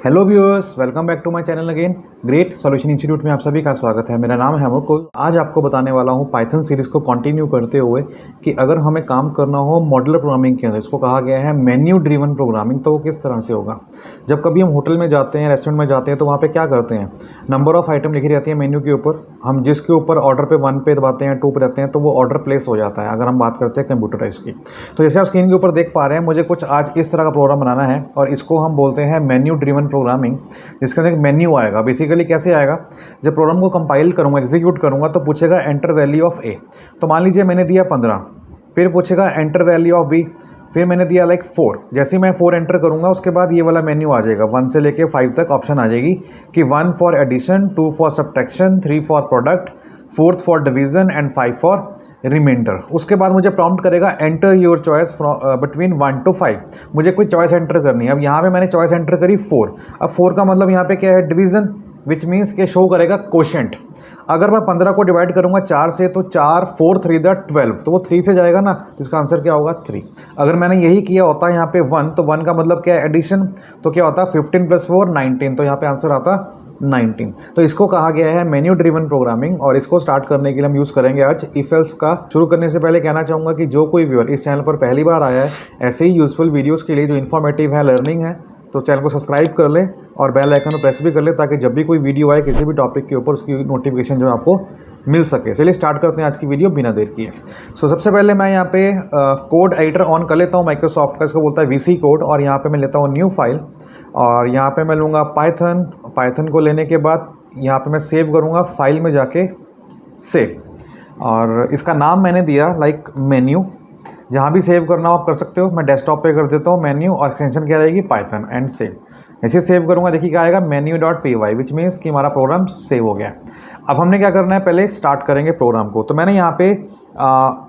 Hello viewers, welcome back to my channel again. Great solution institute में आप सभी का स्वागत है। मेरा नाम है मुकुल। आज आपको बताने वाला हूँ पाइथन सीरीज़ को कंटिन्यू करते हुए कि अगर हमें काम करना हो मॉड्यूलर प्रोग्रामिंग के अंदर, इसको कहा गया है मेन्यू ड्रिवन प्रोग्रामिंग, तो वो किस तरह से होगा। जब कभी हम होटल में जाते हैं, रेस्टोरेंट में जाते हैं, तो वहाँ पर क्या करते हैं, नंबर ऑफ़ आइटम लिखी रहती है मेन्यू के ऊपर। हम जिसके ऊपर ऑर्डर पे 1 पे दबाते हैं, 2 पे रहते हैं, तो वो ऑर्डर प्लेस हो जाता है। अगर हम बात करते हैं कंप्यूटराइज की, तो जैसे आप स्क्रीन के ऊपर देख पा रहे हैं, मुझे कुछ आज इस तरह का प्रोग्राम बनाना है और इसको हम बोलते हैं मेन्यू ड्रिवन प्रोग्रामिंग, जिसके अंदर एक मेन्यू आएगा। बेसिकली कैसे आएगा, जब प्रोग्राम को कंपाइल करूंगा, एग्जीक्यूट करूंगा, तो पूछेगा एंटर वैल्यू ऑफ ए। तो मान लीजिए मैंने दिया 15, फिर पूछेगा एंटर वैल्यू ऑफ बी, फिर मैंने दिया लाइक 4। जैसे ही मैं 4 एंटर करूंगा, उसके बाद ये वाला मेन्यू आ जाएगा। 1 से लेके 5 तक ऑप्शन आ जाएगी कि 1 for addition, 2 for subtraction, 3 for product, 4 for division and 5 for remainder. उसके बाद मुझे प्रॉम्प्ट करेगा enter your choice between 1 to 5। मुझे कोई चॉइस एंटर करनी है। अब यहाँ पे मैंने चॉइस एंटर करी 4। अब 4 का मतलब यहाँ पे क्या है, डिवीजन, विच मीन्स के शो करेगा क्वोशेंट। अगर मैं 15 को डिवाइड करूंगा 4 से, तो 4 4 3 12, तो वो 3 से जाएगा ना, तो इसका आंसर क्या होगा 3। अगर मैंने यही किया होता यहाँ पे 1, तो 1 का मतलब क्या है, एडिशन, तो क्या होता 15 + 4 19, तो यहाँ पे आंसर आता 19। तो इसको कहा गया है मेन्यू ड्रिवन प्रोग्रामिंग, और इसको स्टार्ट करने के लिए हम यूज़ करेंगे आज इफ एल्स का। शुरू करने से पहले कहना चाहूँगा कि जो कोई व्यूअर इस चैनल पर पहली बार आया है ऐसे ही यूजफुल वीडियोज़ के लिए जो इन्फॉर्मेटिव है, लर्निंग है, तो चैनल को सब्सक्राइब कर लें और बेल आइकन को प्रेस भी कर लें, ताकि जब भी कोई वीडियो आए किसी भी टॉपिक के ऊपर, उसकी नोटिफिकेशन जो है आपको मिल सके। चलिए स्टार्ट करते हैं आज की वीडियो बिना देर किए। सबसे पहले मैं यहाँ पे कोड एडिटर ऑन कर लेता हूँ माइक्रोसॉफ्ट का, इसको बोलता है VC कोड, और यहाँ पे मैं लेता हूँ न्यू फाइल, और यहाँ पे मैं लूँगा पाइथन को लेने के बाद यहाँ पे मैं सेव करूँगा, फाइल में जाके सेव, और इसका नाम मैंने दिया लाइक मेन्यू। जहाँ भी सेव करना हो आप कर सकते हो। मैं डेस्कटॉप पे कर देता हूँ मेन्यू, और एक्सटेंशन क्या रहेगी, पाइथन, एंड सेव। ऐसे सेव करूँगा, देखिए क्या आएगा, menu.py, विच मीन्स कि हमारा प्रोग्राम सेव हो गया। अब हमने क्या करना है, पहले स्टार्ट करेंगे प्रोग्राम को। तो मैंने यहाँ पे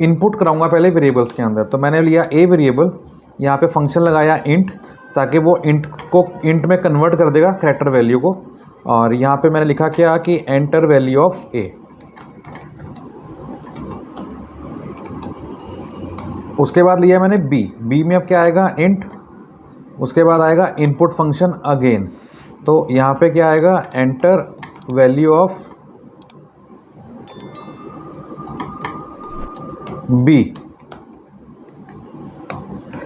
इनपुट कराऊंगा पहले वेरिएबल्स के अंदर। तो मैंने लिया ए वेरिएबल, यहाँ पे फंक्शन लगाया इंट, ताकि वो इंट को इंट में कन्वर्ट कर देगा कैरेक्टर वैल्यू को। और यहाँ पे मैंने लिखा क्या कि एंटर वैल्यू ऑफ ए। उसके बाद लिया मैंने बी में अब क्या आएगा, इंट, उसके बाद आएगा इनपुट फंक्शन अगेन। तो यहाँ पे क्या आएगा, एंटर वैल्यू ऑफ बी,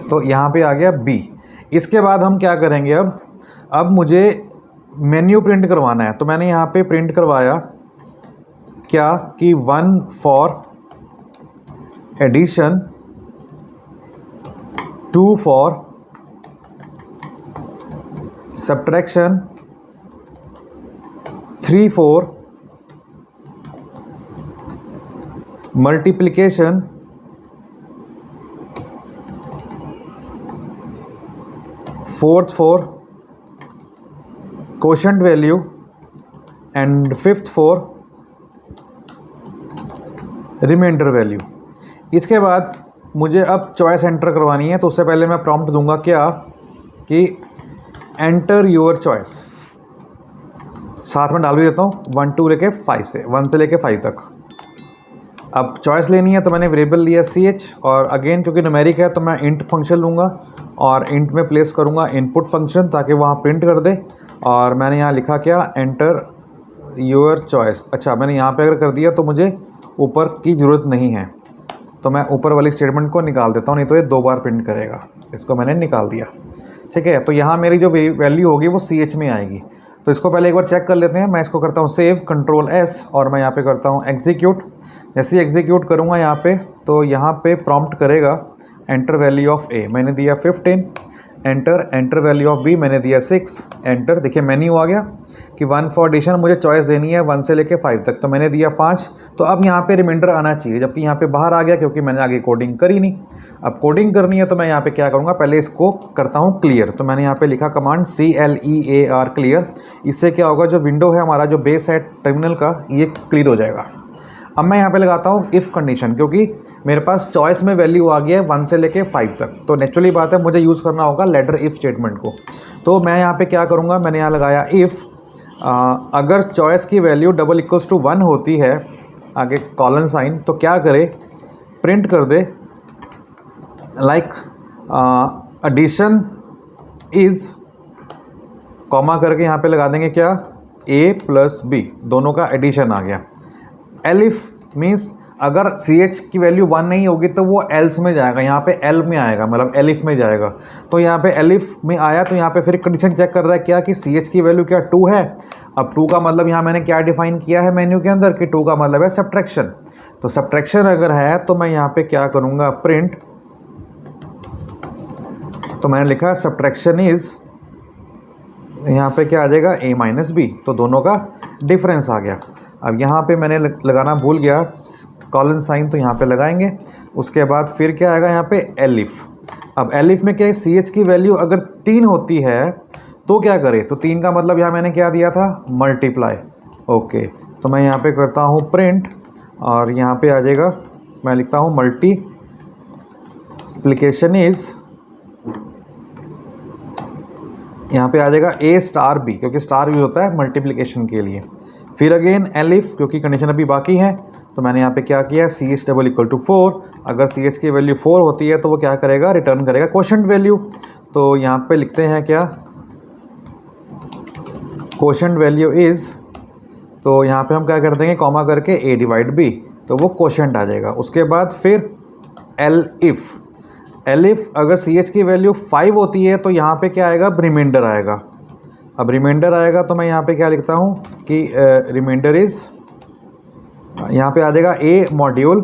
तो यहाँ पे आ गया बी। इसके बाद हम क्या करेंगे, अब मुझे मेन्यू प्रिंट करवाना है। तो मैंने यहाँ पे प्रिंट करवाया क्या कि 1 for addition, 2 for subtraction, 3 for multiplication, 4th for quotient value, and 5th for remainder value. इसके बाद मुझे अब चॉइस एंटर करवानी है। तो उससे पहले मैं प्रॉम्प्ट दूंगा क्या कि एंटर योर चॉइस, साथ में डाल भी देता हूँ 1 से लेके 5 से 1 से लेके 5 तक। अब चॉइस लेनी है, तो मैंने वेरिएबल लिया CH, और अगेन क्योंकि न्यूमेरिक है तो मैं इंट फंक्शन लूँगा और इंट में प्लेस करूँगा इनपुट फंक्शन, ताकि वहाँ प्रिंट कर दे। और मैंने यहाँ लिखा क्या, एंटर योर चॉइस। अच्छा, मैंने यहाँ पे अगर कर दिया तो मुझे ऊपर की ज़रूरत नहीं है, तो मैं ऊपर वाली स्टेटमेंट को निकाल देता हूँ, नहीं तो ये 2 बार प्रिंट करेगा। इसको मैंने निकाल दिया, ठीक है। तो यहाँ मेरी जो वैल्यू होगी वो CH में आएगी। तो इसको पहले एक बार चेक कर लेते हैं। मैं इसको करता हूँ सेव, Ctrl S, और मैं यहाँ पे करता हूँ एग्जीक्यूट। जैसे ही एग्जीक्यूट करूँगा यहाँ पे, तो यहाँ पे प्रॉम्प्ट करेगा एंटर वैल्यू ऑफ ए, मैंने दिया 15, एंटर वैल्यू ऑफ बी, मैंने दिया 6, एंटर। देखिए मेन्यू आ गया कि 1 फॉर एडिशन, मुझे चॉइस देनी है 1 से लेके 5 तक, तो मैंने दिया 5। तो अब यहाँ पे रिमाइंडर आना चाहिए, जबकि यहाँ पे बाहर आ गया क्योंकि मैंने आगे कोडिंग करी नहीं। अब कोडिंग करनी है, तो मैं यहाँ पे क्या करूँगा, पहले इसको करता हूँ क्लियर। तो मैंने यहाँ पे लिखा कमांड CLEAR, क्लियर। इससे क्या होगा, जो विंडो है हमारा, जो बेस है टर्मिनल का, ये क्लियर हो जाएगा। अब मैं यहाँ पे लगाता हूँ इफ़ कंडीशन, क्योंकि मेरे पास चॉइस में वैल्यू आ गया है 1 से लेके 5 तक, तो नेचुरली बात है मुझे यूज़ करना होगा लेटर इफ़ स्टेटमेंट को। तो मैं यहाँ पे क्या करूँगा, मैंने यहाँ लगाया इफ़, अगर चॉइस की वैल्यू =1 होती है, आगे कॉलन साइन, तो क्या करे, प्रिंट कर दे लाइक एडिशन इज़ कॉमा करके यहाँ पे लगा देंगे क्या, a प्लस बी, दोनों का एडिशन आ गया। एलिफ मीन्स अगर सी एच की वैल्यू 1 नहीं होगी तो वो एल्स में जाएगा, यहाँ पे एल में आएगा, मतलब एलिफ में जाएगा। तो यहाँ पे एलिफ में आया तो यहाँ पे फिर कंडीशन चेक कर रहा है क्या कि सी एच की वैल्यू क्या 2 है। अब 2 का मतलब यहाँ मैंने क्या डिफाइन किया है मेन्यू के अंदर कि 2 का मतलब है सब्ट्रैक्शन। तो सब्ट्रैक्शन अगर है तो मैं यहाँ पे क्या करूँगा, प्रिंट, तो मैंने लिखा सब्ट्रैक्शन इज़, यहाँ पे क्या आ जाएगा, a माइनस बी, तो दोनों का डिफरेंस आ गया। अब यहाँ पे मैंने लगाना भूल गया कॉलन साइन, तो यहाँ पे लगाएंगे। उसके बाद फिर क्या आएगा यहाँ पे एलिफ। अब एलिफ में क्या है, सी एच की वैल्यू अगर 3 होती है तो क्या करें, तो 3 का मतलब यहाँ मैंने क्या दिया था, मल्टीप्लाई। ओके, तो मैं यहाँ पे करता हूँ प्रिंट और यहाँ पे आ जाएगा, मैं लिखता हूँ मल्टीप्लिकेशन इज़, यहाँ पे आ जाएगा a स्टार b, क्योंकि स्टार यूज होता है मल्टीप्लिकेशन के लिए। फिर अगेन एलिफ, क्योंकि कंडीशन अभी बाकी है, तो मैंने यहाँ पे क्या किया, C H double equal to 4। अगर सी एच की वैल्यू 4 होती है तो वो क्या करेगा, रिटर्न करेगा क्वोशंट वैल्यू। तो यहाँ पे लिखते हैं क्या, क्वोशंट वैल्यू इज़, तो यहाँ पे हम क्या कर देंगे, कॉमा करके a डिवाइड b, तो वो क्वोशंट आ जाएगा। उसके बाद फिर एलिफ, एलिफ अगर सी एच की वैल्यू 5 होती है तो यहाँ पे क्या आएगा, रिमाइंडर आएगा। अब रिमाइंडर आएगा तो मैं यहाँ पे क्या लिखता हूँ कि रिमाइंडर इज़, यहाँ पे आ जाएगा a मॉड्यूल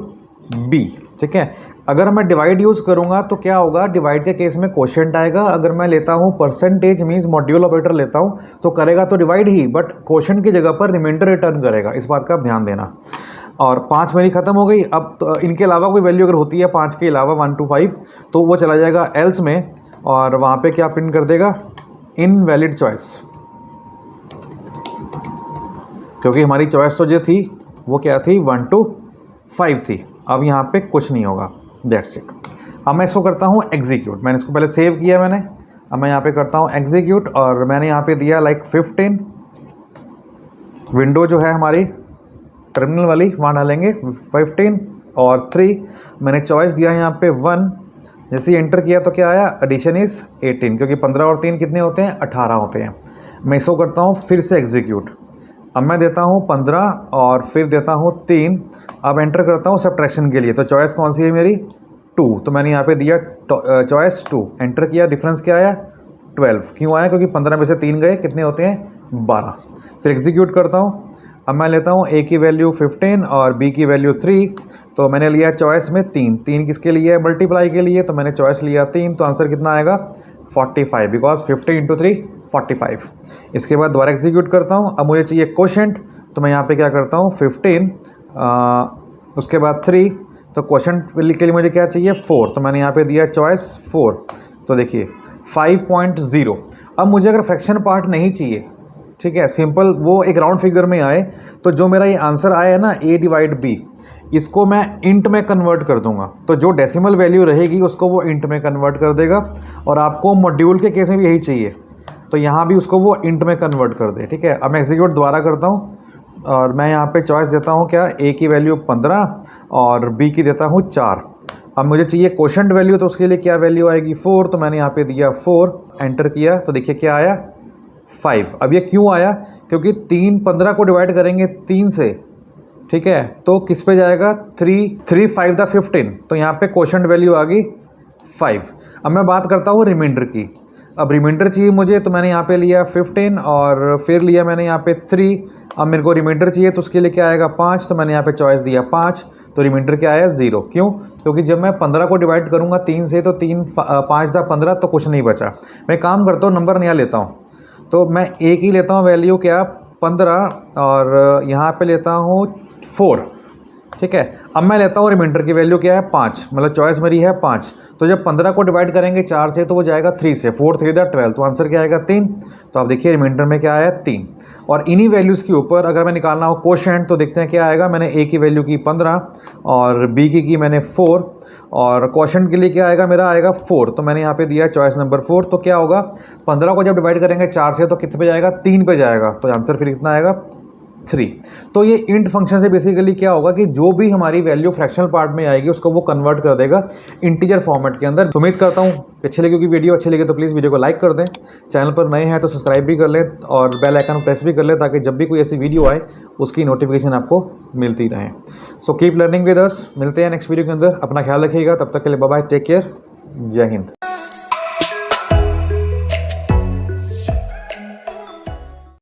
b, ठीक है। अगर मैं डिवाइड यूज़ करूँगा तो क्या होगा, डिवाइड के केस में क्वोशंट आएगा। अगर मैं लेता हूँ परसेंटेज मीन्स मॉड्यूल ऑपरेटर लेता हूँ तो करेगा तो डिवाइड ही, बट क्वोशंट की जगह पर रिमाइंडर रिटर्न करेगा, इस बात का आप ध्यान देना। और 5 मेरी ख़त्म हो गई। अब तो इनके अलावा कोई वैल्यू अगर होती है 5 के अलावा 1 to 5 तो वो चला जाएगा एल्स में, और वहाँ पे क्या प्रिंट कर देगा, इनवैलिड चॉइस, क्योंकि हमारी चॉइस तो जो थी वो क्या थी, 1 to 5 थी। अब यहाँ पे कुछ नहीं होगा, दैट्स इट। अब मैं इसको करता हूँ एग्जीक्यूट, मैंने इसको पहले सेव किया मैंने, अब मैं यहाँ पे करता हूँ एग्जीक्यूट, और मैंने यहाँ पे दिया लाइक 15, विंडो जो है हमारी टर्मिनल वाली वहाँ डालेंगे 15 और 3, मैंने चॉइस दिया यहाँ पे 1, जैसे ही एंटर किया तो क्या आया, एडिशन इज़ 18, क्योंकि 15 और 3 कितने होते हैं, 18 होते हैं। मैं इसको करता हूँ फिर से एग्जीक्यूट, अब मैं देता हूँ 15 और फिर देता हूँ 3, अब एंटर करता हूँ सब्ट्रैक्शन के लिए, तो चॉइस कौन सी है मेरी, 2, तो मैंने यहाँ पे दिया चॉइस 2, एंटर किया, डिफरेंस क्या आया, 12। क्यों आया, क्योंकि 15 में से 3 गए, कितने होते हैं, 12। फिर एग्जीक्यूट करता हूँ, अब मैं लेता हूँ a की वैल्यू 15 और b की वैल्यू 3, तो मैंने लिया चॉइस में 3 किसके लिए है, मल्टीप्लाई के लिए, तो मैंने चॉइस लिया 3, तो आंसर कितना आएगा, 45, बिकॉज 50 इंटू 3 45। इसके बाद दोबारा एग्जीक्यूट करता हूँ, अब मुझे चाहिए क्वोशंट, तो मैं यहाँ पे क्या करता हूँ 15 उसके बाद 3, तो क्वोशंट के लिए मुझे क्या चाहिए, 4, तो मैंने यहाँ पे दिया चॉइस 4, तो देखिए 5.0। अब मुझे अगर फ्रैक्शन पार्ट नहीं चाहिए, ठीक है, सिंपल वो एक राउंड फिगर में आए, तो जो मेरा ये आंसर आया है ना a डिवाइड b, इसको मैं इंट में कन्वर्ट कर दूंगा, तो जो डेसिमल वैल्यू रहेगी उसको वो इंट में कन्वर्ट कर देगा। और आपको मॉड्यूल के केस में भी यही चाहिए, तो यहाँ भी उसको वो इंट में कन्वर्ट कर दे, ठीक है। अब मैं एग्जीक्यूट दोबारा करता हूँ, और मैं यहाँ पे चॉइस देता हूँ क्या, a की वैल्यू 15 और b की देता हूँ 4। अब मुझे चाहिए क्वोशंट वैल्यू, तो उसके लिए क्या वैल्यू आएगी, 4, तो मैंने यहाँ पे दिया 4, एंटर किया, तो देखिए क्या आया, 5। अब ये क्यों आया, क्योंकि 15 को डिवाइड करेंगे 3 से, ठीक है, तो किस पे जाएगा, 3 5 द 15, तो यहाँ पे क्वोशंट वैल्यू आ गई 5। अब मैं बात करता हूँ रिमाइंडर की। अब रिमाइंडर चाहिए मुझे, तो मैंने यहाँ पे लिया 15 और फिर लिया मैंने यहाँ पे 3। अब मेरे को रिमाइंडर चाहिए तो उसके लिए क्या आएगा, 5, तो मैंने यहाँ पे चॉइस दिया 5, तो रिमाइंडर क्या आया, 0। क्यों, क्योंकि जब मैं 15 को डिवाइड करूँगा 3 से, तो 5 दा 15, तो कुछ नहीं बचा। मैं काम करता हूँ, नंबर नया लेता हूँ, तो मैं एक ही लेता हूँ वैल्यू क्या, 15, और यहाँ पे लेता हूँ 4, ठीक है। अब मैं लेता हूँ रिमाइंडर की वैल्यू क्या है, 5, मतलब चॉइस मेरी है 5। तो जब 15 को डिवाइड करेंगे 4 से, तो वो जाएगा 3 से, 4 3 दा 12, तो आंसर क्या आएगा, 3। तो आप देखिए रिमाइंडर में क्या आया, 3। और इन्हीं वैल्यूज़ के ऊपर अगर मैं निकालना हो क्वोशंट, तो देखते हैं क्या आएगा। मैंने a की वैल्यू की 15 और b की मैंने 4, और क्वोशंट के लिए क्या आएगा, मेरा आएगा 4, तो मैंने यहाँ पे दिया चॉइस नंबर 4। तो क्या होगा, 15 को जब डिवाइड करेंगे 4 से, तो कितने पे जाएगा, 3 पे जाएगा, तो आंसर फिर कितना आएगा, 3। तो ये इंट फंक्शन से बेसिकली क्या होगा कि जो भी हमारी वैल्यू फ्रैक्शनल पार्ट में आएगी उसको वो कन्वर्ट कर देगा इंटीजर फॉर्मेट के अंदर। उम्मीद करता हूँ अच्छी लगी होगी वीडियो। अच्छी लगी तो प्लीज़ वीडियो को लाइक कर दें, चैनल पर नए हैं तो सब्सक्राइब भी कर लें और बेल आइकन प्रेस भी कर लें ताकि जब भी कोई ऐसी वीडियो आए उसकी नोटिफिकेशन आपको मिलती रहे। So keep learning with us. मिलते हैं नेक्स्ट वीडियो के अंदर। अपना ख्याल रखिएगा, तब तक के लिए बाय बाय, टेक केयर, जय हिंद।